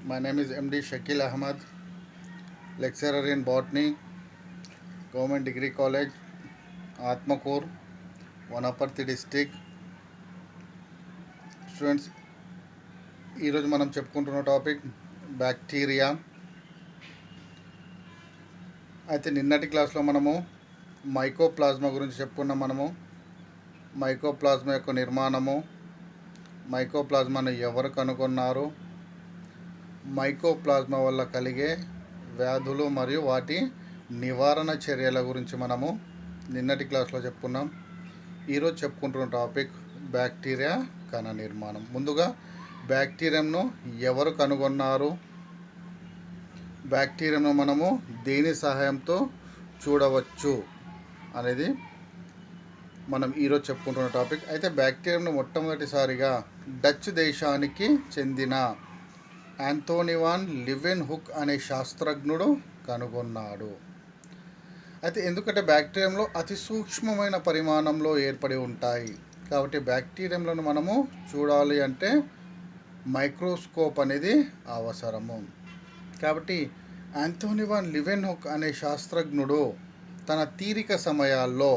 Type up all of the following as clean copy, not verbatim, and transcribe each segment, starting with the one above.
My name is MD Shakil Ahmad, lecturer in botany, Government Degree College, Atmakur, Vanaparthi district. Students, ఈరోజు మనం చెప్పుకుంటున్న topic bacteria. అయితే నిన్నటి క్లాస్లో మనము మైకోప్లాజ్మా గురించి చెప్పుకున్నాం. మనము మైకోప్లాజ్మా యొక్క నిర్మాణము, మైకోప్లాజ్మాను ఎవరు కనుగొన్నారు, మైకోప్లాజ్మా వల్ల కలిగే వ్యాధులు మరియు వాటి నివారణ చర్యల గురించి మనము నిన్నటి క్లాస్లో చెప్పుకున్నాం. ఈరోజు చెప్పుకుంటున్న టాపిక్ బ్యాక్టీరియా కణ నిర్మాణం. ముందుగా బ్యాక్టీరియంను ఎవరు కనుగొన్నారు, బ్యాక్టీరియంను మనము దేని సహాయంతో చూడవచ్చు అనేది మనం ఈరోజు చెప్పుకుంటున్న టాపిక్. అయితే బ్యాక్టీరియంను మొట్టమొదటిసారిగా డచ్ దేశానికి చెందిన యాంథోనీ వాన్ లీవెన్హుక్ అనే శాస్త్రజ్ఞుడు కనుగొన్నాడు. అయితే ఎందుకంటే బ్యాక్టీరియంలో అతి సూక్ష్మమైన పరిమాణంలో ఏర్పడి ఉంటాయి కాబట్టి బ్యాక్టీరియంలను మనము చూడాలి అంటే మైక్రోస్కోప్ అనేది అవసరము. కాబట్టి యాంథోనీ వాన్ లీవెన్హుక్ అనే శాస్త్రజ్ఞుడు తన తీరిక సమయాల్లో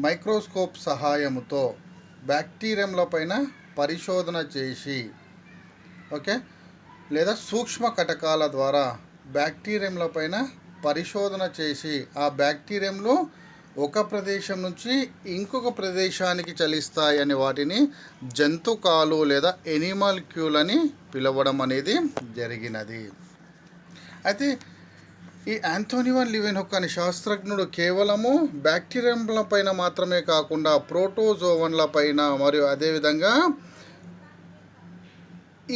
మైక్రోస్కోప్ సహాయముతో బ్యాక్టీరియంల పైన పరిశోధన చేసి లేదా సూక్ష్మ కటకాల ద్వారా బ్యాక్టీరియంల పైన పరిశోధన చేసి ఆ బ్యాక్టీరియంలు ఒక ప్రదేశం నుంచి ఇంకొక ప్రదేశానికి చలిస్తాయని వాటిని జంతుకాలు లేదా ఎనిమల్క్యూల్ అని పిలవడం అనేది జరిగినది. అయితే ఈ యాంథోనీ వాన్ లీవెన్హుక్ అనే శాస్త్రజ్ఞుడు కేవలము బ్యాక్టీరియంల పైన మాత్రమే కాకుండా ప్రోటోజోవన్ల పైన మరియు అదేవిధంగా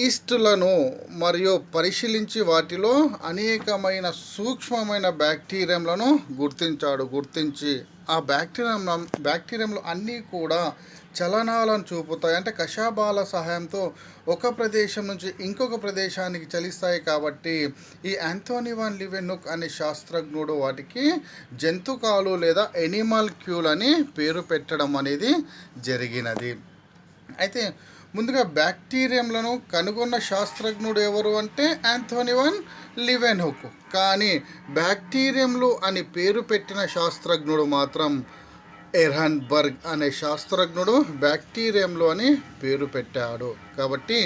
ఈస్టులను మరియు పరిశీలించి వాటిలో అనేకమైన సూక్ష్మమైన బ్యాక్టీరియంలను గుర్తించి ఆ బ్యాక్టీరియంలు అన్నీ కూడా చలనాలను చూపుతాయి. అంటే కషాబాల సహాయంతో ఒక ప్రదేశం నుంచి ఇంకొక ప్రదేశానికి చలిస్తాయి. కాబట్టి ఈ యాంథోనీ వాన్ లీవెన్హుక్ అనే శాస్త్రజ్ఞుడు వాటికి జంతుకాలు లేదా ఎనిమల్క్యూల్ అని పేరు పెట్టడం అనేది జరిగినది. అయితే ముందుగా బ్యాక్టీరియంలను కనుగొన్న శాస్త్రజ్ఞుడు ఎవరు అంటే యాంథోనీ వాన్ లీవెన్హుక్. కానీ బ్యాక్టీరియంలు అని పేరు పెట్టిన శాస్త్రజ్ఞుడు మాత్రం ఎర్హన్బర్గ్ అనే శాస్త్రజ్ఞుడు బ్యాక్టీరియంలు అని పేరు పెట్టాడు. కాబట్టి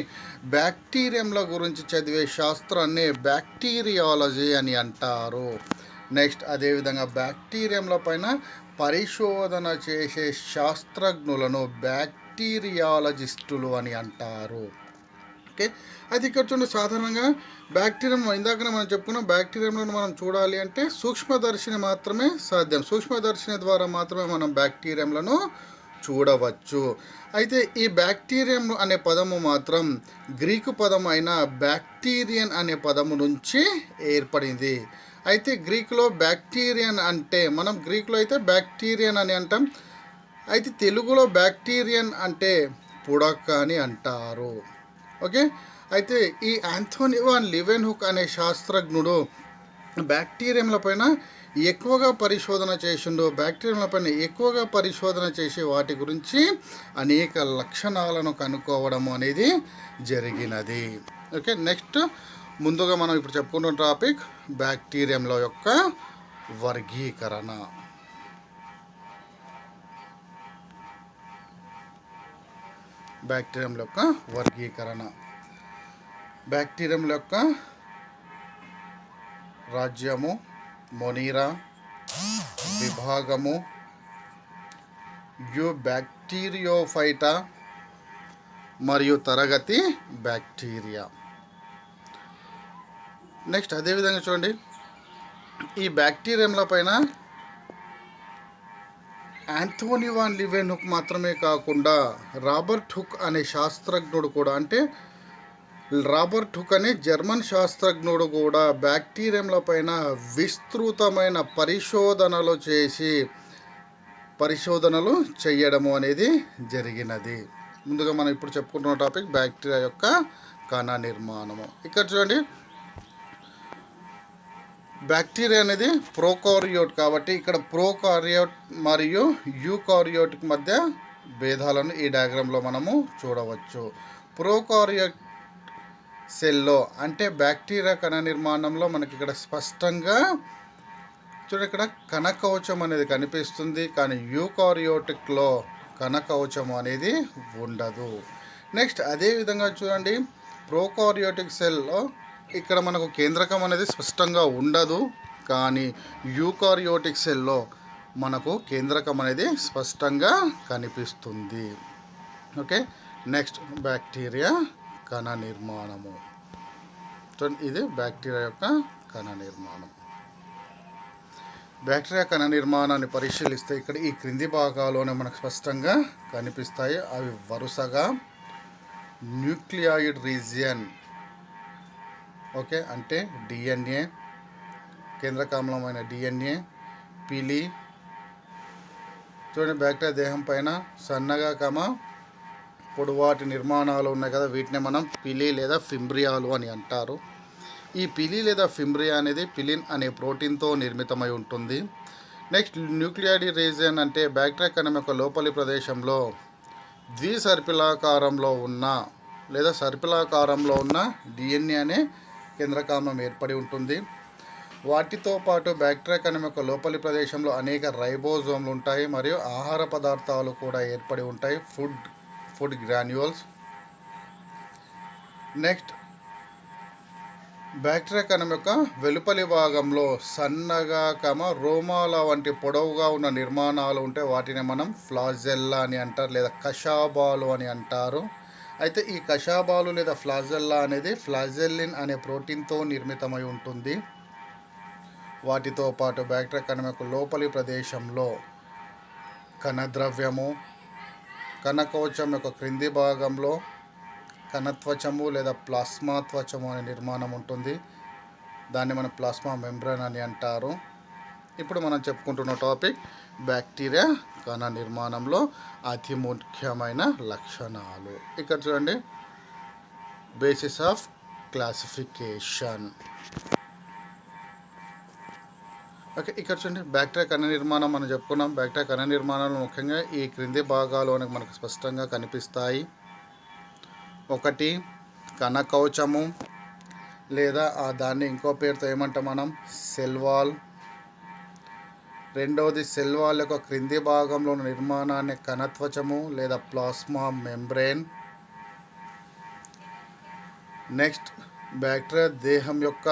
బ్యాక్టీరియంల గురించి చదివే శాస్త్రాన్ని బ్యాక్టీరియాలజీ అని అంటారు. నెక్స్ట్ అదేవిధంగా బ్యాక్టీరియంల పైన పరిశోధన చేసే శాస్త్రజ్ఞులను బ్యాక్టీరియాలజిస్టులు అని అంటారు. అది ఇక్కడ చూడండి, సాధారణంగా బ్యాక్టీరియం ఇందాకనే మనం చెప్పుకున్నాం, బ్యాక్టీరియంలను మనం చూడాలి అంటే సూక్ష్మదర్శిని మాత్రమే సాధ్యం. సూక్ష్మదర్శిని ద్వారా మాత్రమే మనం బ్యాక్టీరియంలను చూడవచ్చు. అయితే ఈ బ్యాక్టీరియం అనే పదము మాత్రం గ్రీకు పదం అయిన బ్యాక్టీరియన్ అనే పదము నుంచి ఏర్పడింది. అయితే గ్రీకులో బ్యాక్టీరియన్ అంటే మనం గ్రీకులో అయితే బ్యాక్టీరియన్ అని అంటాం. అయితే తెలుగులో బ్యాక్టీరియన్ అంటే పుడక అని అంటారు. అయితే ఈ యాంథోనీ వాన్ లీవెన్హుక్ అనే శాస్త్రజ్ఞుడు బ్యాక్టీరియంల పైన ఎక్కువగా పరిశోధన చేసిండు. బ్యాక్టీరియంల పైన ఎక్కువగా పరిశోధన చేసి వాటి గురించి అనేక లక్షణాలను కనుక్కోవడం అనేది జరిగినది. నెక్స్ట్ ముందుగా మనం ఇప్పుడు చెప్పుకుంటున్న టాపిక్ బ్యాక్టీరియంల యొక్క వర్గీకరణ. బ్యాక్టీరియంల యొక్క వర్గీకరణ. బ్యాక్టీరియంల యొక్క రాజ్యము, మొనీరా, విభాగము, బ్యాక్టీరియోఫైటా మరియు తరగతి బ్యాక్టీరియా. నెక్స్ట్ అదేవిధంగా చూడండి, ఈ బ్యాక్టీరియంల పైన యాంథోనీ వాన్ లీవెన్హుక్ మాత్రమే కాకుండా రాబర్ట్ హుక్ అనే శాస్త్రజ్ఞుడు కూడా, అంటే రాబర్ట్ హుక్ అనే జర్మన్ శాస్త్రజ్ఞుడు కూడా బ్యాక్టీరియంల పైన విస్తృతమైన పరిశోధనలు చేయడము అనేది జరిగినది. ముందుగా మనం ఇప్పుడు చెప్పుకుంటున్న టాపిక్ బ్యాక్టీరియా యొక్క కణ నిర్మాణము. ఇక్కడ చూడండి, బ్యాక్టీరియా అనేది ప్రోకారియోట్ కాబట్టి ఇక్కడ ప్రోకారియోట్ మరియు యూకారియోట్ మధ్య భేదాలను ఈ డయాగ్రామ్లో మనము చూడవచ్చు. ప్రోకారియోట్ సెల్లో అంటే బ్యాక్టీరియా కణ నిర్మాణంలో మనకి ఇక్కడ స్పష్టంగా చూడండి, ఇక్కడ కణకవచం అనేది కనిపిస్తుంది, కానీ యూకారియోటిక్లో కణకవచం అనేది ఉండదు. నెక్స్ట్ అదేవిధంగా చూడండి, ప్రోకారియోటిక్ సెల్లో ఇక్కడ మనకు కేంద్రకం అనేది స్పష్టంగా ఉండదు, కానీ యూకారియోటిక్ సెల్లో మనకు కేంద్రకం అనేది స్పష్టంగా కనిపిస్తుంది. ఓకే, నెక్స్ట్ బ్యాక్టీరియా కణ నిర్మాణము. ఇది బ్యాక్టీరియా యొక్క కణ నిర్మాణం. బ్యాక్టీరియా కణ నిర్మాణాన్ని పరిశీలిస్తే ఇక్కడ ఈ క్రింది భాగాల్లోనే మనకు స్పష్టంగా కనిపిస్తాయి. అవి వరుసగా న్యూక్లియాయిడ్ రీజియన్, ఓకే, అంటే డిఎన్ఏ, కేంద్రకామ్లమైన డిఎన్ఏ, పిలి. చూడండి, బ్యాక్టీరియా దేహం పైన సన్నగా పొడవాటి నిర్మాణాలు ఉన్నాయి కదా, వీటిని మనం పిలి లేదా ఫింబ్రియాలు అని అంటారు. ఈ పిలి లేదా ఫింబ్రియా అనేది పిలిన్ అనే ప్రోటీన్తో నిర్మితమై ఉంటుంది. నెక్స్ట్ న్యూక్లియాయిడ్ రీజియన్ అంటే బ్యాక్టీరియా కణం యొక్క లోపలి ప్రదేశంలో ద్విసర్పిలాకారంలో ఉన్న లేదా సర్పిలాకారంలో ఉన్న డిఎన్ఏ అనే కేంద్రకామ్లం ఏర్పడి ఉంటుంది. వాటితో పాటు బ్యాక్టీరియా కణం యొక్క లోపలి ప్రదేశంలో అనేక రైబోజోమ్లు ఉంటాయి మరియు ఆహార పదార్థాలు కూడా ఏర్పడి ఉంటాయి, ఫుడ్ గ్రాన్యూల్స్. నెక్స్ట్ బ్యాక్టీరియా కణం యొక్క వెలుపలి భాగంలో సన్నగా రోమాల వంటి పొడవుగా ఉన్న నిర్మాణాలు ఉంటాయి. వాటిని మనం ఫ్లాజెల్లా అని అంటారు లేదా కషాబాలు అని అంటారు. అయితే ఈ కషాబాలు లేదా ఫ్లాజెల్లా అనేది ఫ్లాజెల్లిన్ అనే ప్రోటీన్తో నిర్మితమై ఉంటుంది. వాటితో పాటు బ్యాక్టీరియా కణం యొక్క లోపలి ప్రదేశంలో కణద్రవ్యము, కణకవచం యొక్క క్రింది భాగంలో కణత్వచము లేదా ప్లాస్మా త్వచము అనే నిర్మాణం ఉంటుంది. దాన్ని మనం ప్లాస్మా మెంబ్రేన్ అని అంటారు. ఇప్పుడు మనం చెప్పుకుంటున్న టాపిక్ బ్యాక్టీరియా కణ నిర్మాణంలో అతి ముఖ్యమైన లక్షణాలు. ఇక్కడ చూడండి, బేసిస్ ఆఫ్ క్లాసిఫికేషన్. ఓకే, ఇక్కడ చూడండి, బ్యాక్టీరియా కణ నిర్మాణం మనం చెప్పుకున్నాం. బ్యాక్టీరియా కణ నిర్మాణంలో ముఖ్యంగా ఈ క్రింది భాగాలు మనకు స్పష్టంగా కనిపిస్తాయి. ఒకటి కణకవచము లేదా దాన్ని ఇంకో పేరుతో ఏమంటాం మనం, సెల్ వాల్. రెండవది సెల్ వాల్ యొక్క క్రింది భాగంలో నిర్మాణాన్ని కణత్వచము లేదా ప్లాస్మా మెంబ్రేన్. నెక్స్ట్ బ్యాక్టీరియా దేహం యొక్క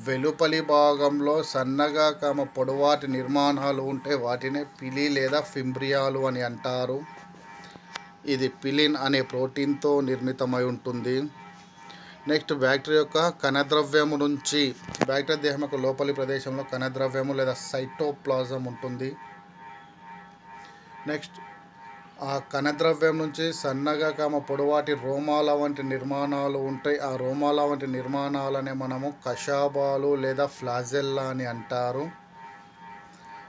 వెలుపలి భాగంలో సన్నగా పొడవాటి నిర్మాణాలు ఉంటే వాటిని పిలి లేదా ఫింబ్రియాలు అని అంటారు. ఇది పిలిన్ అనే ప్రోటీన్తో నిర్మితమై ఉంటుంది. నెక్స్ట్ బ్యాక్టీరియా యొక్క కణద్రవ్యము నుంచి, బ్యాక్టీరియా దేహం యొక్క లోపలి ప్రదేశంలో కణద్రవ్యము లేదా సైటోప్లాజం ఉంటుంది. నెక్స్ట్ ఆ కణద్రవ్యం నుంచి సన్నగా పొడవాటి రోమాల వంటి నిర్మాణాలు ఉంటాయి. ఆ రోమాల వంటి నిర్మాణాలనే మనము కషాబాలు లేదా ఫ్లాజెల్లా అని అంటారు.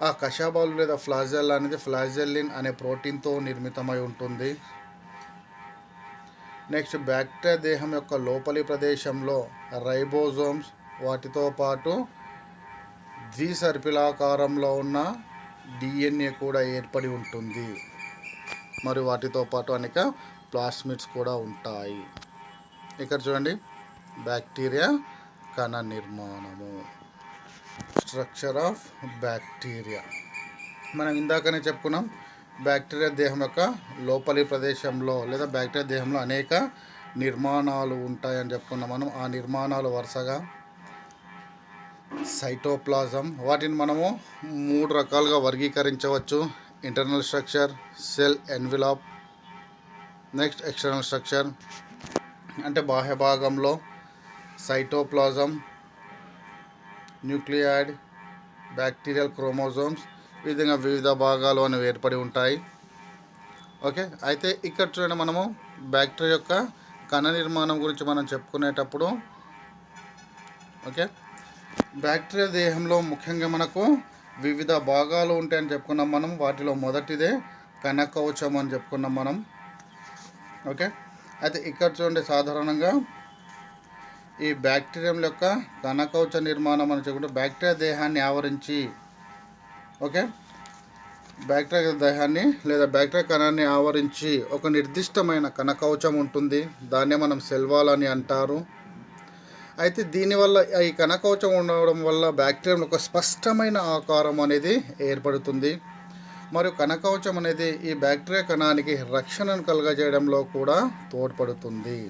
ఆ కషాబాలు లేదా ఫ్లాజెల్లా అనేది ఫ్లాజెల్లిన్ అనే ప్రోటీన్తో నిర్మితమై ఉంటుంది. నెక్స్ట్ బ్యాక్టీరియా దేహం యొక్క లోపలి ప్రదేశంలో రైబోజోమ్స్, వాటితో పాటు ద్విసర్పిలాకారంలో ఉన్న డిఎన్ఏ కూడా ఏర్పడి ఉంటుంది. మరియు వాటితో పాటు అనేక ప్లాస్మిడ్స్ కూడా ఉంటాయి. ఇక్కడ చూడండి, బ్యాక్టీరియా కణ నిర్మాణము, స్ట్రక్చర్ ఆఫ్ బ్యాక్టీరియా. మనం ఇందాకనే చెప్పుకున్నాం, బ్యాక్టీరియా దేహం యొక్క లోపలి ప్రదేశంలో లేదా బ్యాక్టీరియా దేహంలో అనేక నిర్మాణాలు ఉంటాయని చెప్పుకున్నాం మనం. ఆ నిర్మాణాలు వరుసగా సైటోప్లాజం, వాటిని మనము 3 రకాలుగా వర్గీకరించవచ్చు. Internal structure, cell envelope. Next external structure అంటే బాహ్య భాగంలో సైటోప్లాజం, న్యూక్లియాయిడ్, బ్యాక్టీరియల్ క్రోమోజోమ్స్, ఈ విధంగా వివిధ భాగాలు అనేవి ఏర్పడి ఉంటాయి. ఓకే, అయితే ఇక్కడ చూడండి, మనము బ్యాక్టీరియా యొక్క కణ నిర్మాణం గురించి మనం చెప్పుకునేటప్పుడు, ఓకే, బ్యాక్టీరియా దేహంలో ముఖ్యంగా మనకు వివిధ భాగాలు ఉంటాయని చెప్పుకున్నాం మనం. వాటిలో మొదటిదే కణకవచం అని చెప్పుకున్నాం మనం. ఓకే, అయితే ఇక్కడ చూడండి, సాధారణంగా ఈ బ్యాక్టీరియా యొక్క కణకవచ నిర్మాణం అని చెప్పుకుంటే బ్యాక్టీరియా దేహాన్ని ఆవరించి, ఓకే, బ్యాక్టీరియా దేహాన్ని లేదా బ్యాక్టీరియా కణాన్ని ఆవరించి ఒక నిర్దిష్టమైన కణకవచం ఉంటుంది. దాన్నే మనం సెల్ వాల్ అని అంటారు. అయితే దీనివల్ల ఈ కణకవచం ఉండడం వల్ల బ్యాక్టీరియాలో ఒక స్పష్టమైన ఆకారం అనేది ఏర్పడుతుంది. మరియు కణకవచం అనేది ఈ బ్యాక్టీరియా కణానికి రక్షణను కలుగజేయడంలో కూడా తోడ్పడుతుంది.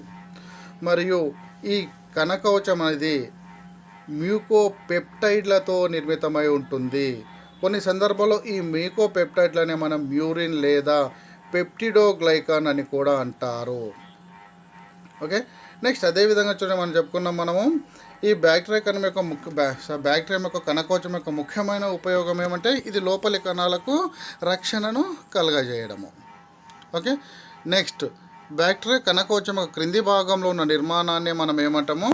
మరియు ఈ కణకవచం అనేది మ్యూకోపెప్టైడ్లతో నిర్మితమై ఉంటుంది. కొన్ని సందర్భాల్లో ఈ మ్యూకోపెప్టైడ్లనే మనం మ్యూరిన్ లేదా పెప్టిడోగ్లైకాన్ అని కూడా అంటారు. ఓకే, నెక్స్ట్ అదేవిధంగా చూడండి, మనం చెప్పుకున్నాం మనము ఈ బ్యాక్టీరియా కణం యొక్క బ్యాక్టీరియా యొక్క కణకవచం యొక్క ముఖ్యమైన ఉపయోగం ఏమంటే ఇది లోపలి కణాలకు రక్షణను కలుగజేయడము. ఓకే, నెక్స్ట్ బ్యాక్టీరియా కణకవచం యొక్క క్రింది భాగంలో ఉన్న నిర్మాణాన్ని మనం ఏమంటాము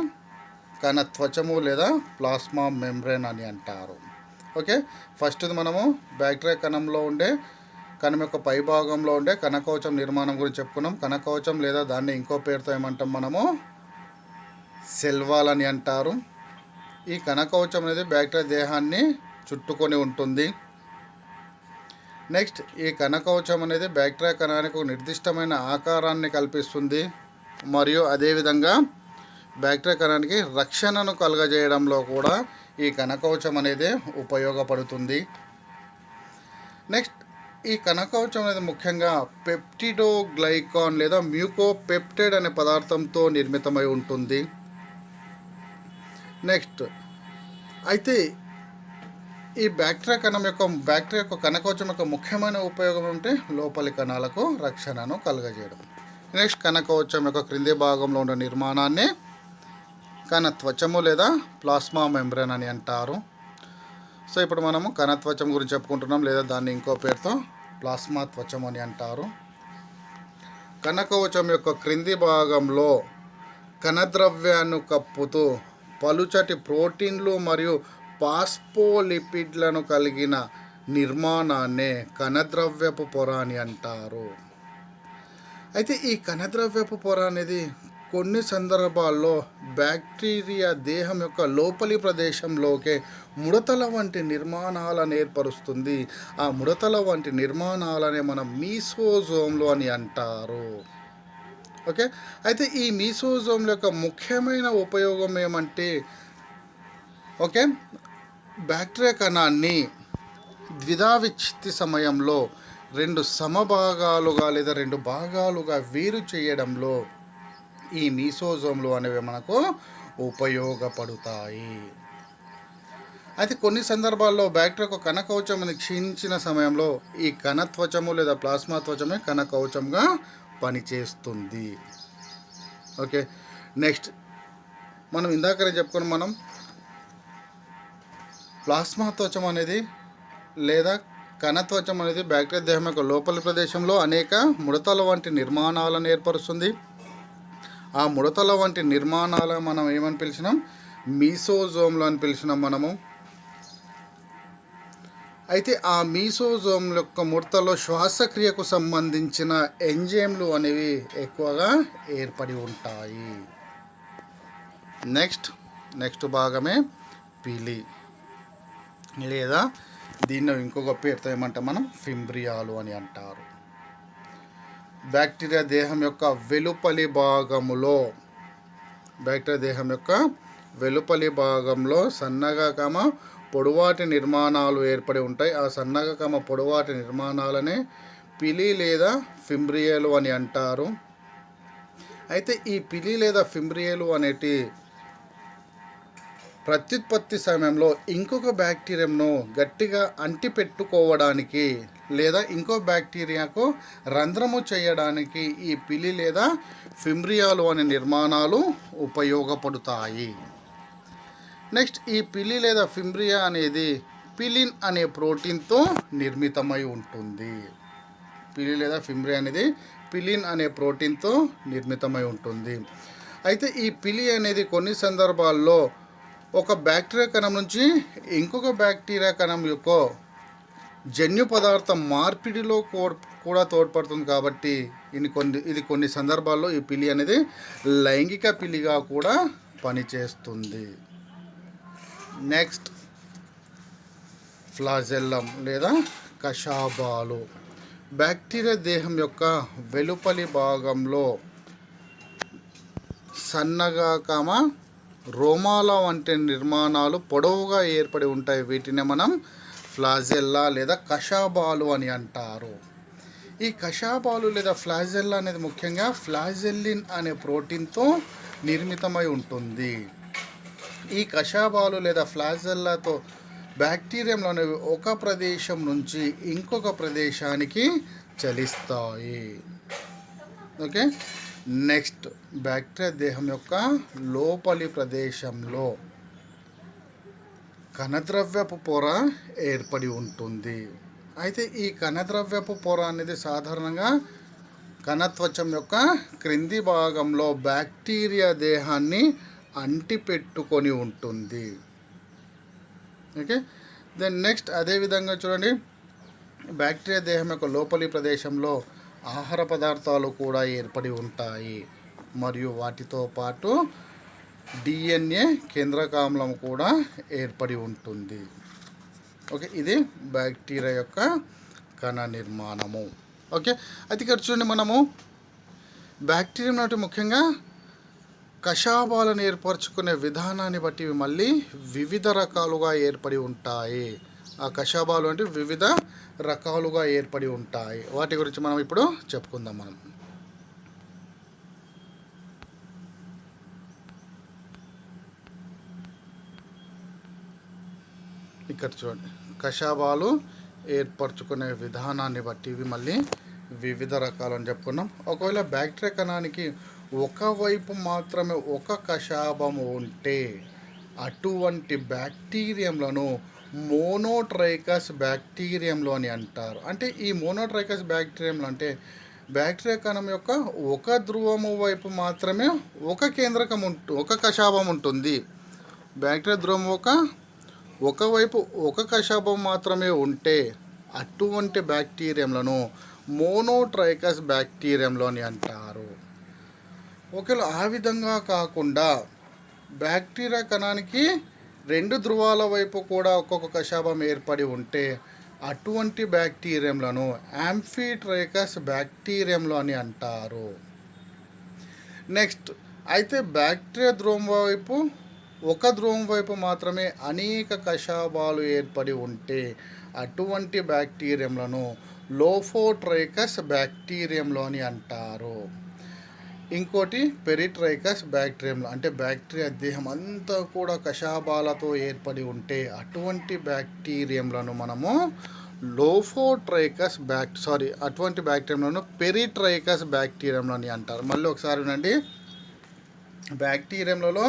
కణత్వచము లేదా ప్లాస్మా మెంబ్రేన్ అని అంటారు. ఓకే, ఫస్ట్ మనము బ్యాక్టీరియా కణంలో ఉండే కణం యొక్క పై భాగంలో ఉండే కణకవచం నిర్మాణం గురించి చెప్పుకున్నాం. కణకవచం లేదా దాన్ని ఇంకో పేరుతో ఏమంటాం మనము సెల్ వాల్ అని అంటారు. ఈ కణకవచం అనేది బ్యాక్టీరియా దేహాన్ని చుట్టుకొని ఉంటుంది. నెక్స్ట్ ఈ కణకవచం అనేది బ్యాక్టీరియా కణానికి ఒక నిర్దిష్టమైన ఆకారాన్ని కల్పిస్తుంది. మరియు అదేవిధంగా బ్యాక్టీరియా కణానికి రక్షణను కలుగజేయడంలో కూడా ఈ కణకవచం అనేది ఉపయోగపడుతుంది. నెక్స్ట్ ఈ కణకవచం అనేది ముఖ్యంగా పెప్టిడోగ్లైకాన్ లేదా మ్యూకోపెప్టైడ్ అనే పదార్థంతో నిర్మితమై ఉంటుంది. నెక్స్ట్ అయితే ఈ బ్యాక్టీరియా యొక్క కణకవచం యొక్క ముఖ్యమైన ఉపయోగం అంటే లోపలి కణాలకు రక్షణను కలుగజేయడం. నెక్స్ట్ కణకవచం యొక్క క్రింది భాగంలో ఉన్న నిర్మాణాన్ని కణత్వచము లేదా ప్లాస్మా మెంబ్రేన్ అని అంటారు. సో ఇప్పుడు మనము కణత్వచం గురించి చెప్పుకుంటున్నాం, లేదా దాన్ని ఇంకో పేరుతో ప్లాస్మా త్వచం అని అంటారు. కణకవచం యొక్క క్రింది భాగంలో కణద్రవ్యాన్ని కప్పుతూ పలుచటి ప్రోటీన్లు మరియు పాస్పోలిపిడ్లను కలిగిన నిర్మాణాన్నే కణద్రవ్యపు పొర అని అంటారు. అయితే ఈ కణద్రవ్యపు పొర అనేది కొన్ని సందర్భాల్లో బ్యాక్టీరియా దేహం యొక్క లోపలి ప్రదేశంలోకే ముడతల వంటి నిర్మాణాలను ఏర్పరుస్తుంది. ఆ ముడతల వంటి నిర్మాణాలనే మనం మీసోజోమ్లు అని అంటారు. ఓకే, అయితే ఈ మీసోజోమ్ల యొక్క ముఖ్యమైన ఉపయోగం ఏమంటే ఓకే బ్యాక్టీరియా కణాన్ని ద్విధా విచ్ఛిత్తి సమయంలో రెండు సమభాగాలుగా లేదా రెండు భాగాలుగా వేరు చేయడంలో ఈ మీసోజోమ్లు అనేవి మనకు ఉపయోగపడతాయి. అయితే కొన్ని సందర్భాల్లో బ్యాక్టీరియా కణకవచం అనేది క్షీణించిన సమయంలో ఈ కణత్వచము లేదా ప్లాస్మా త్వచమే కణకవచంగా పనిచేస్తుంది. ఓకే, నెక్స్ట్ మనం ఇందాకనే చెప్పుకున్నాం, మనం ప్లాస్మా త్వచం అనేది లేదా కణత్వచం అనేది బ్యాక్టీరియా దేహం యొక్క లోపలి ప్రదేశంలో అనేక ముడతల వంటి నిర్మాణాలను ఏర్పరుస్తుంది. ఆ ముడతల వంటి నిర్మాణాల మనం ఏమని పిలిచినాం మీసోజోమ్లు అని పిలిచినాం మనము. అయితే ఆ మీసోజోమ్ యొక్క ముడతలో శ్వాసక్రియకు సంబంధించిన ఎంజైమ్లు అనేవి ఎక్కువగా ఏర్పడి ఉంటాయి. నెక్స్ట్ భాగమే పిలి, లేదా దీన్ని ఇంకొక పేరుతో ఏమంటాం మనం ఫింబ్రియాలు అని అంటారు. బ్యాక్టీరియా దేహం యొక్క వెలుపలి భాగంలో సన్నగా పొడవాటి నిర్మాణాలు ఏర్పడి ఉంటాయి. ఆ సన్నగా పొడవాటి నిర్మాణాలనే పిలి లేదా ఫింబ్రియాలు అని అంటారు. అయితే ఈ పిలి లేదా ఫింబ్రియాలు అనేటి ప్రత్యుత్పత్తి సమయంలో ఇంకొక బ్యాక్టీరియాను గట్టిగా అంటిపెట్టుకోవడానికి లేదా ఇంకో బ్యాక్టీరియాకు రంధ్రము చేయడానికి ఈ పిలి లేదా ఫింబ్రియాలు అనే నిర్మాణాలు ఉపయోగపడతాయి. నెక్స్ట్ ఈ పిలి లేదా ఫింబ్రియా అనేది పిలిన్ అనే ప్రోటీన్తో నిర్మితమై ఉంటుంది. పిలి లేదా ఫింబ్రియా అనేది పిలిన్ అనే ప్రోటీన్తో నిర్మితమై ఉంటుంది. అయితే ఈ పిలి అనేది కొన్ని సందర్భాల్లో ఒక బ్యాక్టీరియా కణం నుంచి ఇంకొక బ్యాక్టీరియా కణం యొక్క జన్యు పదార్థం మార్పిడిలో కూడా తోడ్పడుతుంది. కాబట్టి ఇది కొన్ని సందర్భాల్లో ఈ పిలి అనేది లైంగిక పిలిగా కూడా పనిచేస్తుంది. నెక్స్ట్ ఫ్లాజెల్లం లేదా కషాబాలు. బ్యాక్టీరియా దేహం యొక్క వెలుపలి భాగంలో సన్నగా రోమాల వంటి నిర్మాణాలు పొడవుగా ఏర్పడి ఉంటాయి. వీటిని మనం ఫ్లాజెల్లా లేదా కషాబాలు అని అంటారు. ఈ కషాబాలు లేదా ఫ్లాజెల్లా అనేది ముఖ్యంగా ఫ్లాజెల్లిన్ అనే ప్రోటీన్తో నిర్మితమై ఉంటుంది. ఈ కషాబాలు లేదా ఫ్లాజెల్లాతో బ్యాక్టీరియంలోని ఒక ప్రదేశం నుంచి ఇంకొక ప్రదేశానికి చలిస్తాయి. ఓకే, నెక్స్ట్ బ్యాక్టీరియా దేహం యొక్క లోపలి ప్రదేశంలో కణద్రవ్యపు పొర ఏర్పడి ఉంటుంది. అయితే ఈ కణద్రవ్యపు పొర అనేది సాధారణంగా కణత్వచం యొక్క క్రింది భాగంలో బ్యాక్టీరియా దేహాన్ని అంటిపెట్టుకొని ఉంటుంది. ఓకే, దెన్ నెక్స్ట్ అదేవిధంగా చూడండి, బ్యాక్టీరియా దేహం యొక్క లోపలి ప్రదేశంలో ఆహార పదార్థాలు కూడా ఏర్పడి ఉంటాయి మరియు వాటితో పాటు డిఎన్ఏ కేంద్రకామ్లం కూడా ఏర్పడి ఉంటుంది. ఓకే, ఇది బ్యాక్టీరియా యొక్క కణ నిర్మాణము. ఓకే, అయితే ఇక్కడ చూడండి, మనము బ్యాక్టీరియా నాటి ముఖ్యంగా కషాబాలను ఏర్పరచుకునే విధానాన్ని బట్టి మళ్ళీ వివిధ రకాలుగా ఏర్పడి ఉంటాయి. ఆ కషాబాలు అంటే వివిధ రకాలుగా ఏర్పడి ఉంటాయి. వాటి గురించి మనం ఇప్పుడు చెప్పుకుందాం. మనం ఇక్కడ చూడండి, కషాబాలు ఏర్పరచుకునే విధానాన్ని బట్టి ఇవి మళ్ళీ వివిధ రకాలని చెప్పుకున్నాం. ఒకవేళ బ్యాక్టీరియా కణానికి ఒకవైపు మాత్రమే ఒక కషాబం ఉంటే అటువంటి బ్యాక్టీరియంలను మోనోట్రైకస్ బ్యాక్టీరియంలు అని అంటారు. అంటే ఈ మోనోట్రైకస్ బ్యాక్టీరియంలు అంటే బ్యాక్టీరియా కణం యొక్క ఒక ధ్రువము వైపు మాత్రమే ఒక కేంద్రకం ఒక కషాబం ఉంటుంది. బ్యాక్టీరియా ధ్రువం ఒకవైపు ఒక కషాబం మాత్రమే ఉంటే అటువంటి బ్యాక్టీరియంలను మోనోట్రైకస్ బ్యాక్టీరియంలు అని అంటారు. ఒకవేళ ఆ విధంగా కాకుండా బ్యాక్టీరియా కణానికి రెండు ధ్రువాల వైపు కూడా ఒక్కొక్క కషాబం ఏర్పడి ఉంటే అటువంటి బ్యాక్టీరియంలను యాంఫీట్రైకస్ బ్యాక్టీరియంలు అని అంటారు. నెక్స్ట్ అయితే బ్యాక్టీరియా ధ్రువం వైపు ఒక ధ్రువం వైపు మాత్రమే అనేక కషాబాలు ఏర్పడి ఉంటే అటువంటి బ్యాక్టీరియంలను లోఫోట్రైకస్ బ్యాక్టీరియంలు అని అంటారు. ఇంకోటి పెరిట్రైకస్ బ్యాక్టీరియంలు అంటే బ్యాక్టీరియా దేహం అంతా కూడా కషాబాలతో ఏర్పడి ఉంటే అటువంటి బ్యాక్టీరియంలను మనము లోఫోట్రైకస్ అటువంటి బ్యాక్టీరియంలను పెరిట్రైకస్ బ్యాక్టీరియంలు అని అంటారు. మళ్ళీ ఒకసారి వినండి, బ్యాక్టీరియంలలో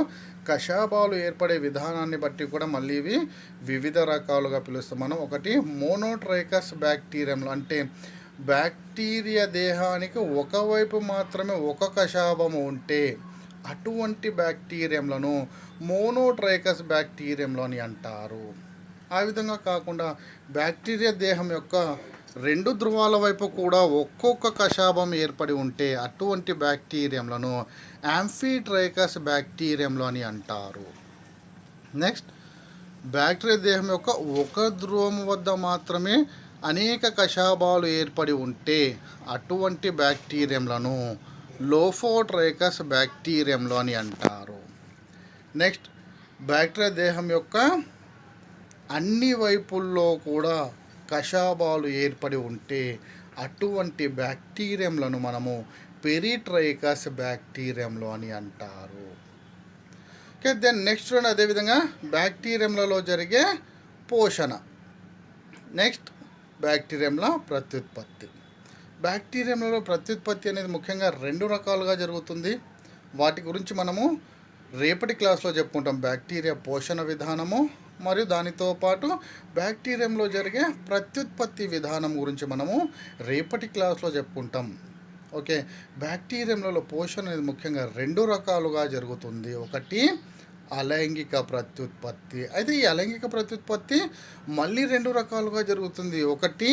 కషాబాలు ఏర్పడే విధానాన్ని బట్టి కూడా మళ్ళీ ఇవి వివిధ రకాలుగా పిలుస్తాం మనం. ఒకటి మోనోట్రైకస్ బ్యాక్టీరియంలు అంటే బ్యాక్టీరియా దేహానికి ఒకవైపు మాత్రమే ఒక కషాబము ఉంటే అటువంటి బ్యాక్టీరియంలను మోనోట్రైకస్ బ్యాక్టీరియంలు అని అంటారు. ఆ విధంగా కాకుండా బ్యాక్టీరియా దేహం యొక్క రెండు ధ్రువాల వైపు కూడా ఒక్కొక్క కషాబం ఏర్పడి ఉంటే అటువంటి బ్యాక్టీరియంలను యాంఫీట్రైకస్ బ్యాక్టీరియంలు అని అంటారు. నెక్స్ట్ బ్యాక్టీరియా దేహం యొక్క ఒక ధ్రువం వద్ద మాత్రమే అనేక కషాబాలు ఏర్పడి ఉంటే అటువంటి బ్యాక్టీరియంలను లోఫోట్రైకస్ బ్యాక్టీరియంలు అని అంటారు. నెక్స్ట్ బ్యాక్టీరియా దేహం యొక్క అన్ని వైపుల్లో కూడా కషాబాలు ఏర్పడి ఉంటే అటువంటి బ్యాక్టీరియంలను మనము పెరిట్రైకస్ బ్యాక్టీరియంలు అని అంటారు. ఓకే, దెన్ నెక్స్ట్ అదేవిధంగా బ్యాక్టీరియంలలో జరిగే పోషణ. నెక్స్ట్ బ్యాక్టీరియంల ప్రత్యుత్పత్తి. బ్యాక్టీరియంలలో ప్రత్యుత్పత్తి అనేది ముఖ్యంగా రెండు రకాలుగా జరుగుతుంది. వాటి గురించి మనము రేపటి క్లాస్లో చెప్పుకుంటాం. బ్యాక్టీరియా పోషణ విధానము మరియు దానితో పాటు బ్యాక్టీరియంలో జరిగే ప్రత్యుత్పత్తి విధానం గురించి మనము రేపటి క్లాస్లో చెప్పుకుంటాం. ఓకే, బ్యాక్టీరియంలలో పోషణ అనేది ముఖ్యంగా రెండు రకాలుగా జరుగుతుంది. ఒకటి అలైంగిక ప్రత్యుత్పత్తి. అయితే ఈ అలైంగిక ప్రత్యుత్పత్తి మళ్ళీ రెండు రకాలుగా జరుగుతుంది. ఒకటి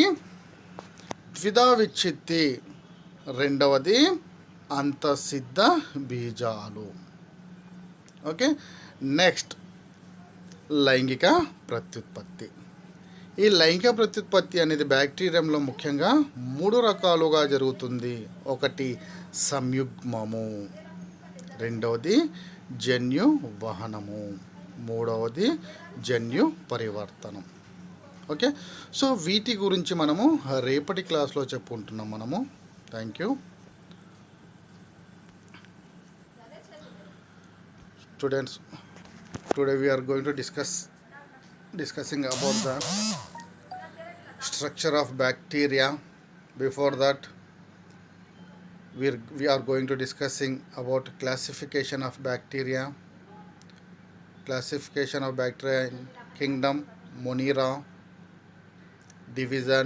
ద్విధా విచ్ఛిత్తి, రెండవది అంతఃసిద్ధ బీజాలు. ఓకే, నెక్స్ట్ లైంగిక ప్రత్యుత్పత్తి. ఈ లైంగిక ప్రత్యుత్పత్తి అనేది బ్యాక్టీరియంలో ముఖ్యంగా 3 రకాలుగా జరుగుతుంది. ఒకటి సంయుగ్మము, రెండవది జన్యు వహనము, మూడవది జన్యు పరివర్తనం. ఓకే, సో వీటి గురించి మనము రేపటి క్లాస్లో చెప్పుకుంటున్నాం మనము. Thank you students. Today we are going to discussing about the structure of bacteria. Before that, we are going to discussing about classification of bacteria. Classification of bacteria in kingdom Monera, division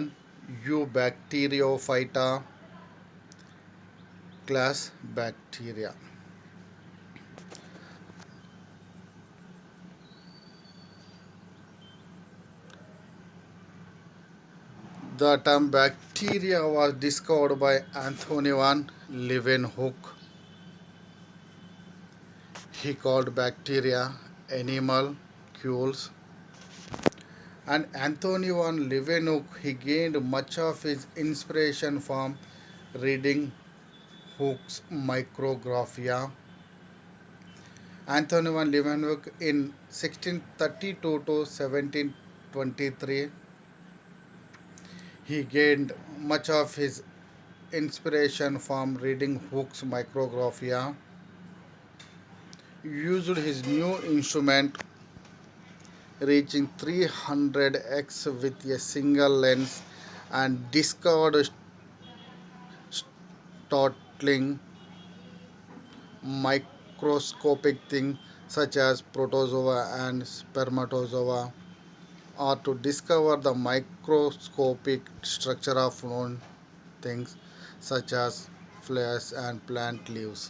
Eubacteriophyta, class bacteria. The term bacteria was discovered by Anthony van Leeuwenhoek. He called bacteria animalcules. And Anthony van Leeuwenhoek, he gained much of his inspiration from reading Hooke's Micrographia. Anthony van Leeuwenhoek in 1632 to 1723, he gained much of his inspiration from reading Hooke's Micrographia, used his new instrument reaching 300x with a single lens, and discovered startling microscopic things such as protozoa and spermatozoa, or to discover the microscopic structure of known things such as flowers and plant leaves.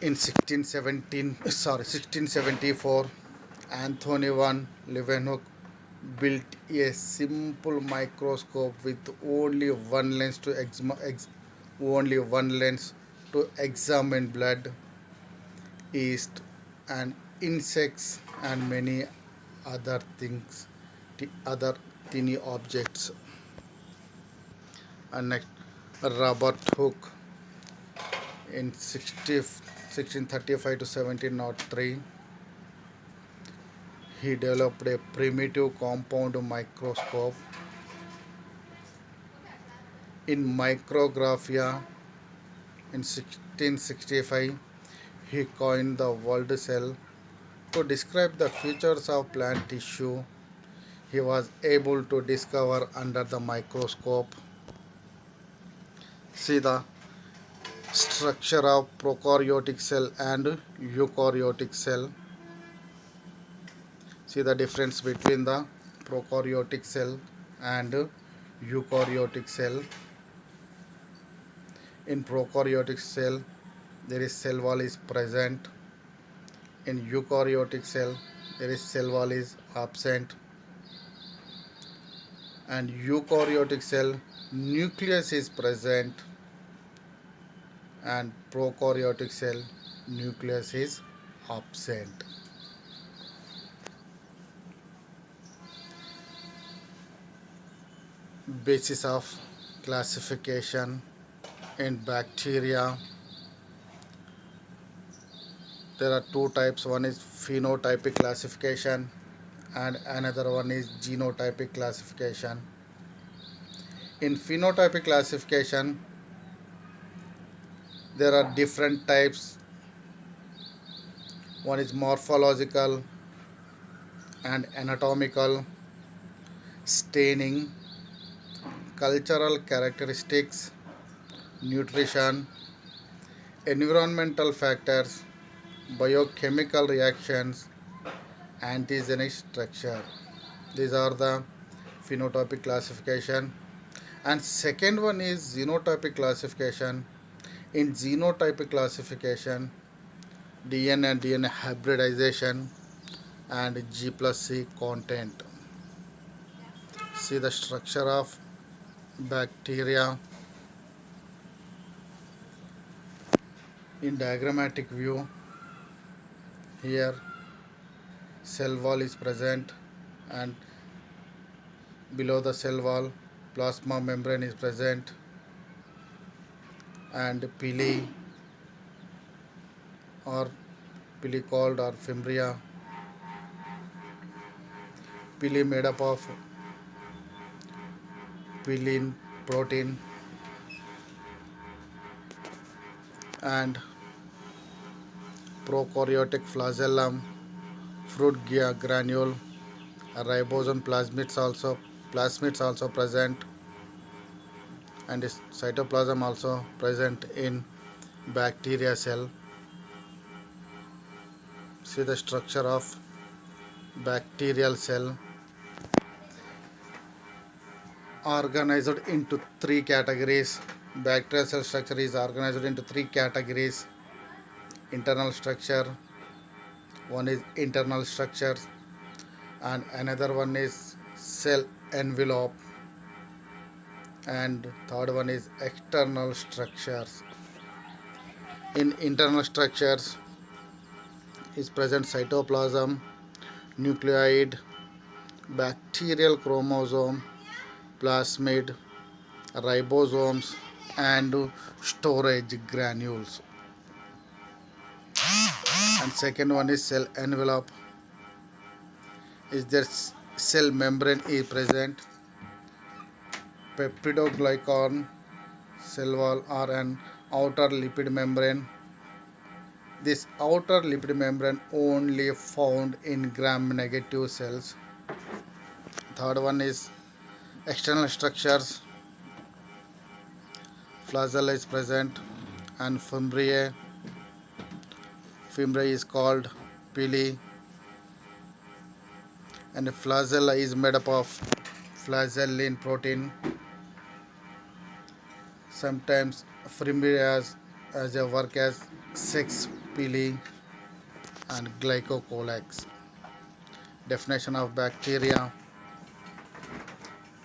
In 1674, Anthony van Leeuwenhoek built a simple microscope with only one lens to examine blood, yeast, and insects and many other things, other tiny objects. And next, Robert Hooke in 1635 to 1703, he developed a primitive compound microscope. In Micrographia in 1665, he coined the word cell to describe the features of plant tissue he was able to discover under the microscope. See the structure of prokaryotic cell and eukaryotic cell. See the difference between the prokaryotic cell and eukaryotic cell. In prokaryotic cell, there is cell wall is present. In eukaryotic cell, there is cell wall is absent. And eukaryotic cell, nucleus is present, and prokaryotic cell, nucleus is absent. Basis of classification in bacteria. There are two types. One is phenotypic classification and another one is genotypic classification. In phenotypic classification, there are different types. One is morphological and anatomical, staining, cultural characteristics, nutrition, environmental factors, biochemical reactions, antigenic structure. These are the phenotypic classification. And second one is genotypic classification. In genotypic classification, DNA and DNA hybridization and G+C content. See the structure of bacteria in diagrammatic view. Here cell wall is present, and below the cell wall plasma membrane is present, and pili or pellicle or fimbria. Pili made up of pillin protein and prokaryotic flagellum, fruit granule, ribosome plasmids also present, and cytoplasm also present in bacteria cell. See the structure of bacterial cell organized into three categories. Bacterial cell structure is organized into three categories: internal structure, one is internal structure, and another one is cell envelope, and third one is external structures. In internal structures is present cytoplasm, nucleoid, bacterial chromosome, plasmid, ribosomes, and storage granules. And second one is cell envelope. Is there cell membrane is present, peptidoglycan, cell wall, or an outer lipid membrane. This outer lipid membrane only found in gram-negative cells. Third one is external structures. Flagella is present, and fimbriae. Fimbriae is called pili, and flagella is made up of flagellin protein. Sometimes fimbriae as a work as sex pili and glycocolex. Definition of bacteria.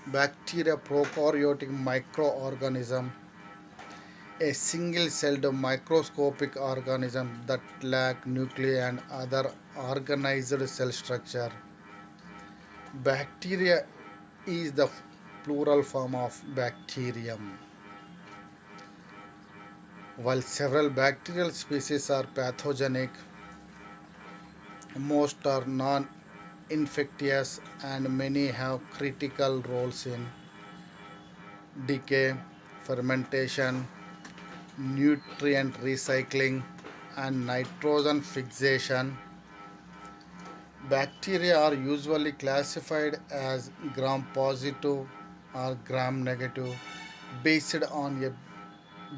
Bacteria prokaryotic microorganism, a single-celled microscopic organism that lack nuclei and other organized cell structure. Bacteria is the plural form of bacterium. While several bacterial species are pathogenic, most are non-infectious and many have critical roles in decay, fermentation, nutrient recycling, and nitrogen fixation. Bacteria are usually classified as gram-positive or gram-negative based on a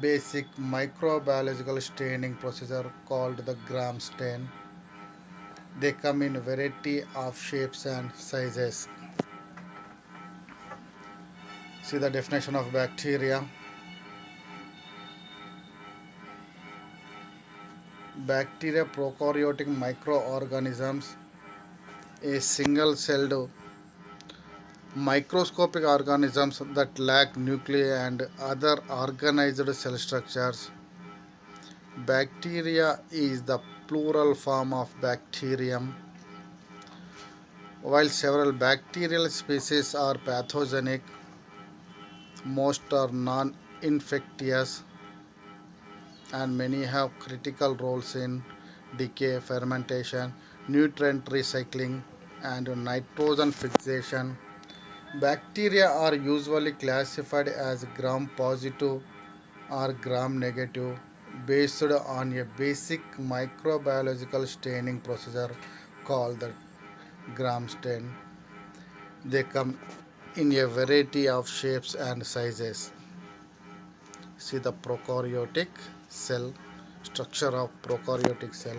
basic microbiological staining procedure called the gram stain. They come in a variety of shapes and sizes. See the definition of bacteria. Bacteria prokaryotic microorganisms, a single-celled microscopic organisms that lack nuclei and other organized cell structures. Bacteria is the plural form of bacterium. While several bacterial species are pathogenic, most are non-infectious and many have critical roles in decay, fermentation, nutrient recycling, and nitrogen fixation. Bacteria are usually classified as gram-positive or gram-negative based on a basic microbiological staining procedure called the gram stain. They come in a variety of shapes and sizes. See the prokaryotic cell, structure of prokaryotic cell.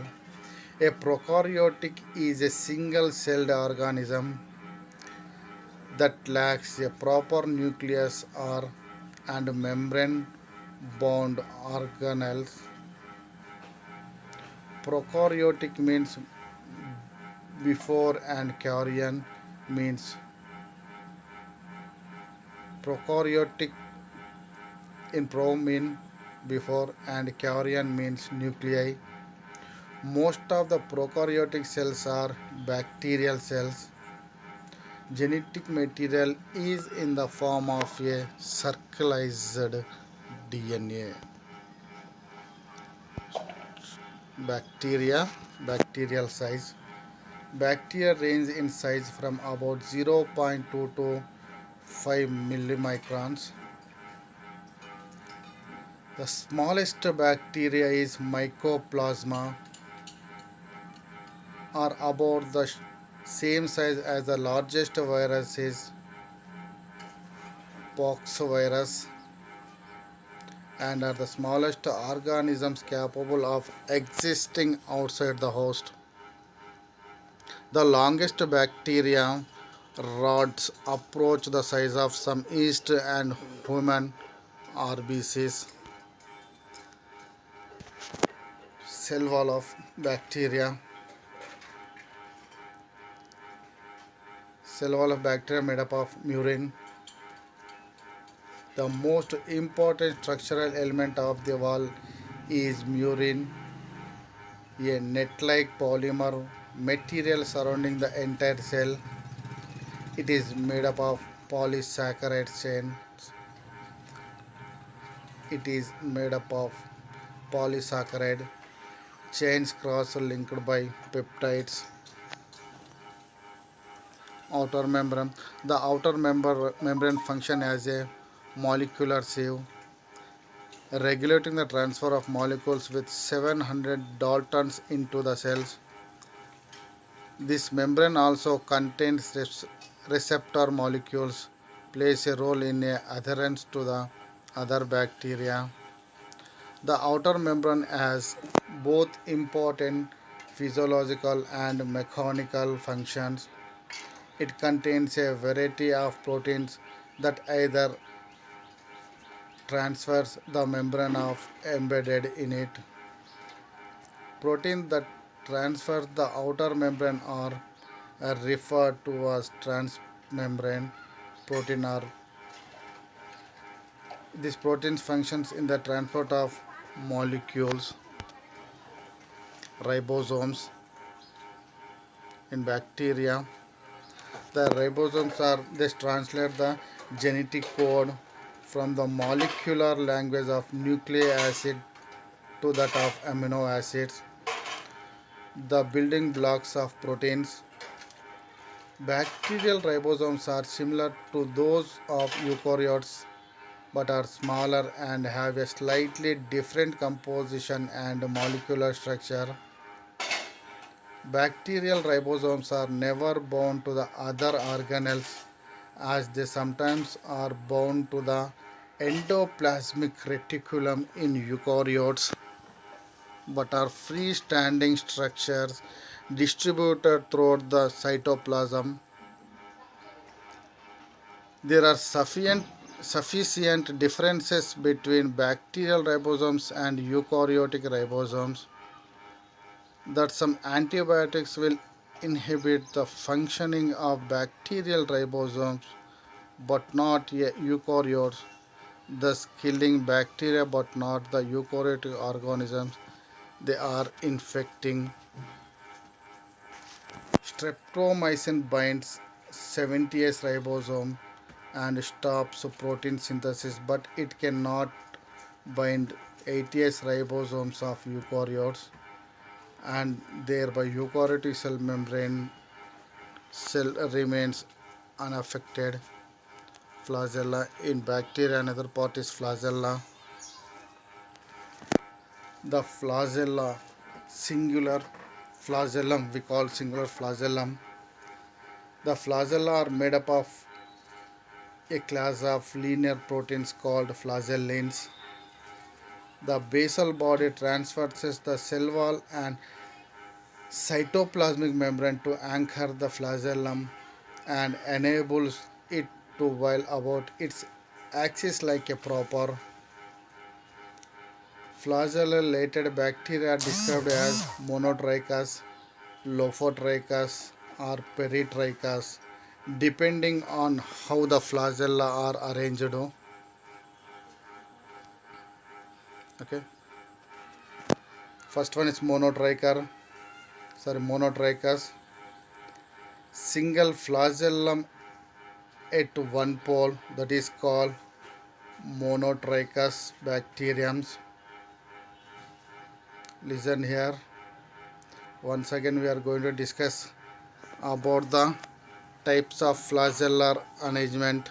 A prokaryotic is a single-celled organism that lacks a proper nucleus or and membrane bound organelles. Prokaryotic means before and karyon means prokaryotic in pro mean before and karyon means nuclei. Most of the prokaryotic cells are bacterial cells. Genetic material is in the form of a circularized DNA. Bacteria, bacterial size. Bacteria range in size from about 0.2 to 5 millimicrons. The smallest bacteria is Mycoplasma, are about the same size as the largest virus is pox virus, and are the smallest organisms capable of existing outside the host. The longest bacteria rods approach the size of some yeast and human RBCs. Cell wall of bacteria. Cell wall of bacteria made up of murin. The most important structural element of the wall is murin, a net-like polymer material surrounding the entire cell. It is made up of polysaccharide chains. It is made up of polysaccharide chains cross-linked by peptides. Outer membrane. The outer membrane function as a molecular sieve, regulating the transfer of molecules with 700 Daltons into the cells. This membrane also contains receptor molecules, plays a role in adherence to the other bacteria. The outer membrane has both important physiological and mechanical functions. It contains a variety of proteins that either transfers the membrane of embedded in it. Proteins that transfer the outer membrane are referred to as transmembrane protein, or these proteins functions in the transport of molecules. Ribosomes in bacteria. The ribosomes are this translate the genetic code from the molecular language of nucleic acid to that of amino acids, the building blocks of proteins. Bacterial ribosomes are similar to those of eukaryotes but are smaller and have a slightly different composition and molecular structure. Bacterial ribosomes are never bound to the other organelles, as they sometimes are bound to the endoplasmic reticulum in eukaryotes, but are freestanding structures distributed throughout the cytoplasm. There are sufficient differences between bacterial ribosomes and eukaryotic ribosomes that some antibiotics will inhibit the functioning of bacterial ribosomes but not eukaryotes, thus killing bacteria but not the eukaryotic organisms they are infecting. Streptomycin binds 70S ribosome and stops protein synthesis, but it cannot bind 80S ribosomes of eukaryotes, and thereby eukaryotic cell membrane cell remains unaffected. Flagella in bacteria, another part is flagella. The flagella, singular flagellum, we call singular flagellum. The flagella are made up of a class of linear proteins called flagellins. The basal body transverses the cell wall and cytoplasmic membrane to anchor the flagellum and enables it to while about its axis like a proper. Flagellated bacteria are described as monotrichous, lophotrichous, or peritrichous, depending on how the flagella are arranged. Okay. First one is monotrichous. monotrichous. Single flagellum at one pole, that is called monotrichous bacteriums. Listen here. Once again we are going to discuss about the types of flagellar arrangement.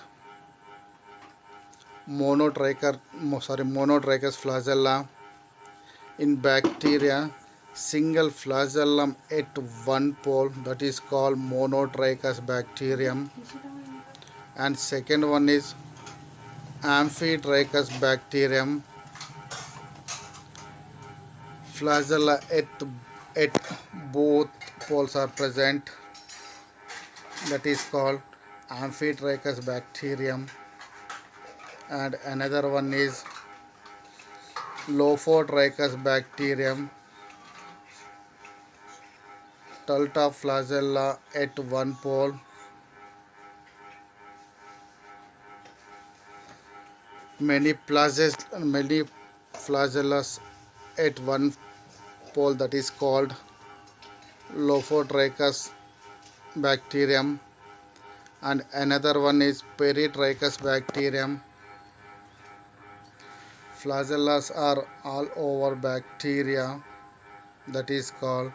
Monotrichous flagella. In bacteria, single flagellum at one pole, that is called monotrichous bacterium. And second one is amphitrichous bacterium. Flagella at both poles are present, that is called amphitrichous bacterium. And another one is Lophotrichous bacterium. Tulta flagella at one pole. Many flagellas at one pole, that is called Lophotrichous bacterium. And another one is Peritrichous bacterium. Flagellas are all over bacteria, that is called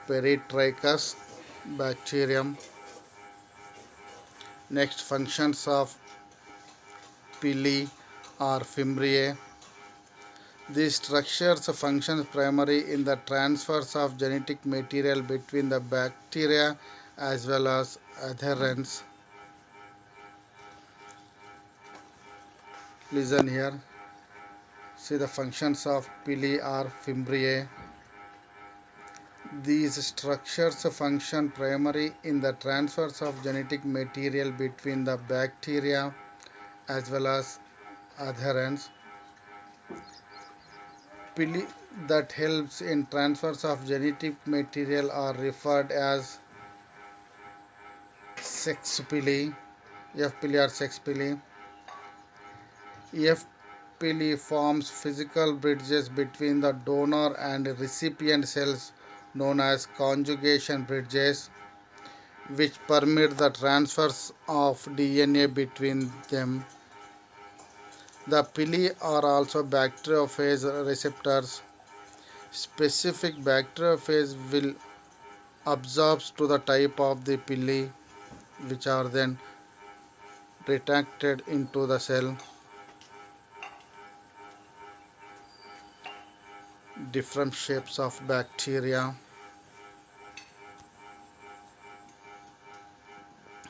Peritrichous bacterium. Next, functions of pili or fimbriae. These structures function primarily in the transfers of genetic material between the bacteria as well as adherents. Listen here. See the functions of pili or fimbriae. These structures function primarily in the transfers of genetic material between the bacteria as well as adherents. Pili that helps in transfers of genetic material are referred as sex pili. F pili or sex pili. F pili forms physical bridges between the donor and recipient cells known as conjugation bridges, which permit the transfers of DNA between them. The pili are also bacteriophage receptors. Specific bacteriophage will absorb to the type of the pili, which are then retracted into the cell. Different shapes of bacteria.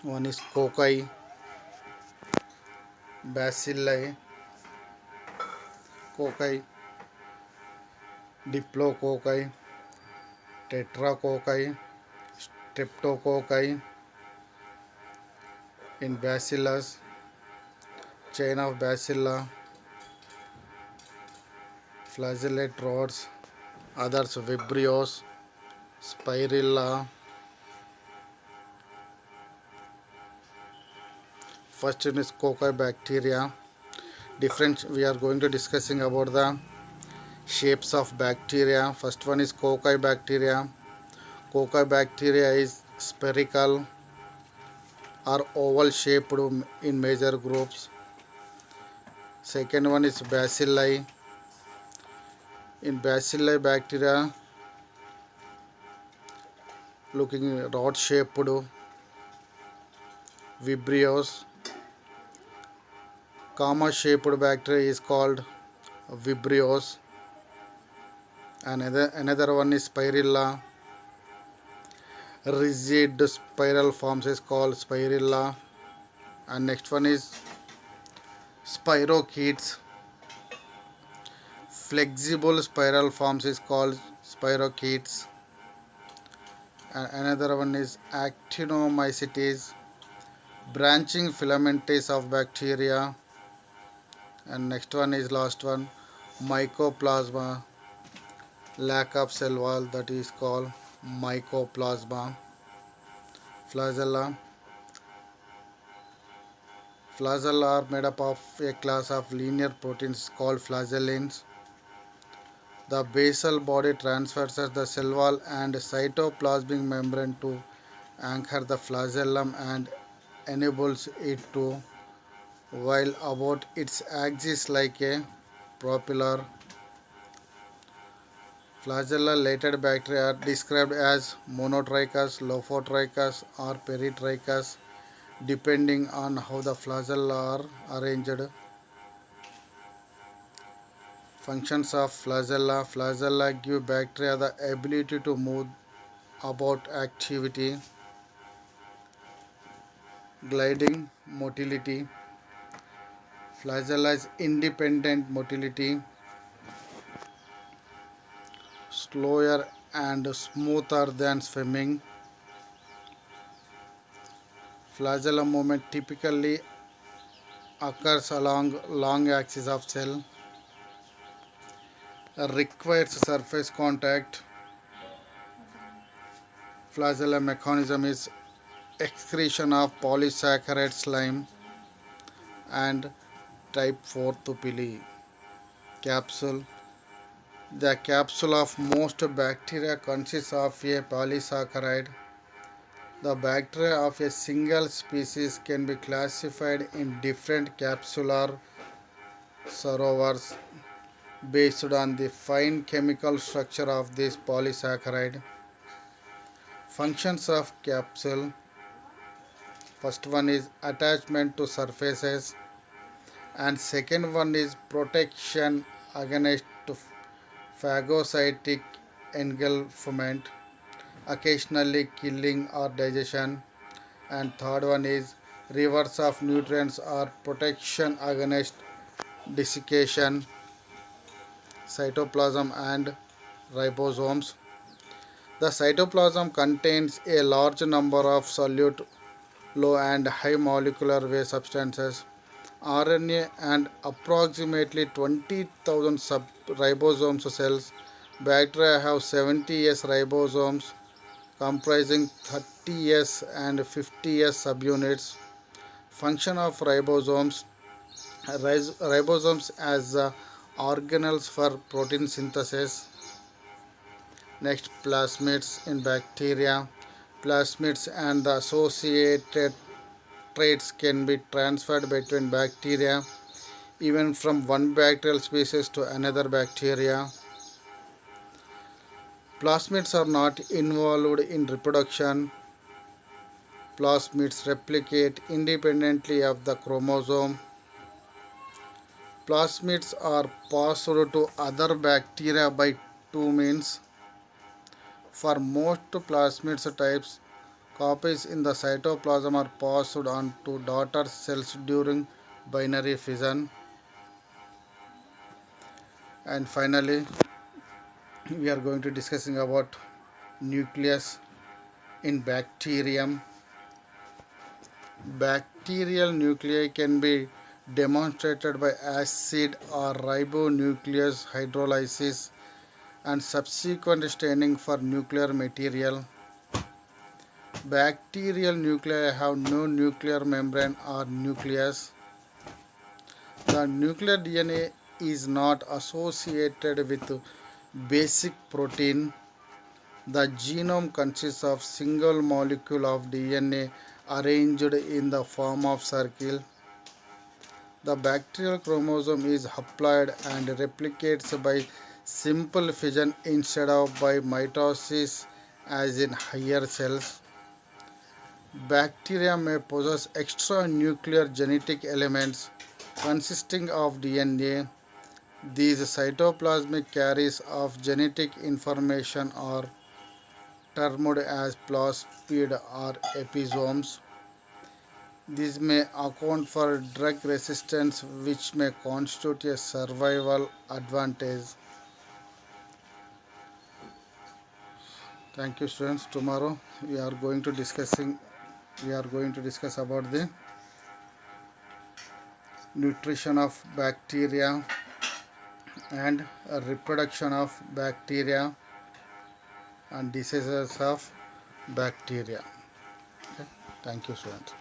One is cocci, bacilli, cocci, diplococci, tetracocci, streptococci. In bacillus, chain of bacilla, flagellate rods, others vibrios, spirilla. First one is cocci bacteria. We are going to discussing about the shapes of bacteria. First one is cocci bacteria. Cocci bacteria is spherical or oval shaped in major groups. Second one is bacilli. In bacilli bacteria, looking rod shaped. Vibrios. Comma shaped bacteria is called vibrios. Another one is spirilla. Rigid spiral forms is called spirilla. And next one is spirochetes. Flexible spiral forms is called spirochetes. And another one is actinomycetes. Branching filaments of bacteria. And next one is last one, mycoplasma. Lack of cell wall, that is called mycoplasma. Flagella. Flagella are made up of a class of linear proteins called flagellins. The basal body transfers the cell wall and cytoplasmic membrane to anchor the flagellum and enables it to while about its axis like a propeller. Flagella-lated bacteria are described as monotrichous, lophotrichous, or peritrichous, depending on how the flagella are arranged. Functions of flagella. Flagella give bacteria the ability to move about activity, gliding motility. Flagella is independent motility, slower and smoother than swimming. Flagella movement typically occurs along long axis of cell, requires surface contact. Flagella mechanism is excretion of polysaccharide slime and type 4 tupili. Capsule. The capsule of most bacteria consists of a polysaccharide. The bacteria of a single species can be classified in different capsular reservoirs based on the fine chemical structure of this polysaccharide. Functions of capsule. First one is attachment to surfaces and second one is protection against phagocytic engulfment, occasionally killing or digestion, and third one is reverse of nutrients or protection against desiccation. Cytoplasm and ribosomes. The cytoplasm contains a large number of solute, low and high molecular weight substances, RNA, and approximately 20,000 ribosomes cells. Bacteria have 70s ribosomes comprising 30s and 50s subunits. Function of ribosomes. Ribosomes as organelles for protein synthesis. Next, plasmids in bacteria. Plasmids and the associated traits can be transferred between bacteria, even from one bacterial species to another bacteria. Plasmids are not involved in reproduction. Plasmids replicate independently of the chromosome. Plasmids are passed to other bacteria by two means. For most plasmid types, copies in the cytoplasm are passed on to daughter cells during binary fission. And finally, we are going to discussing about nucleus in bacterium. Bacterial nuclei can be demonstrated by acid or ribonuclease hydrolysis and subsequent staining for nuclear material. Bacterial nuclei have no nuclear membrane or nucleus. The nuclear DNA is not associated with basic protein. The genome consists of single molecule of DNA arranged in the form of circle. The bacterial chromosome is haploid and replicates by simple fission instead of by mitosis as in higher cells. Bacteria may possess extra nuclear genetic elements consisting of DNA. These cytoplasmic carriers of genetic information are termed as plasmid or episomes. These may account for drug resistance, which may constitute a survival advantage. Thank you, students. Tomorrow we are going to discuss about the nutrition of bacteria and reproduction of bacteria and diseases of bacteria. Okay. Thank you, students.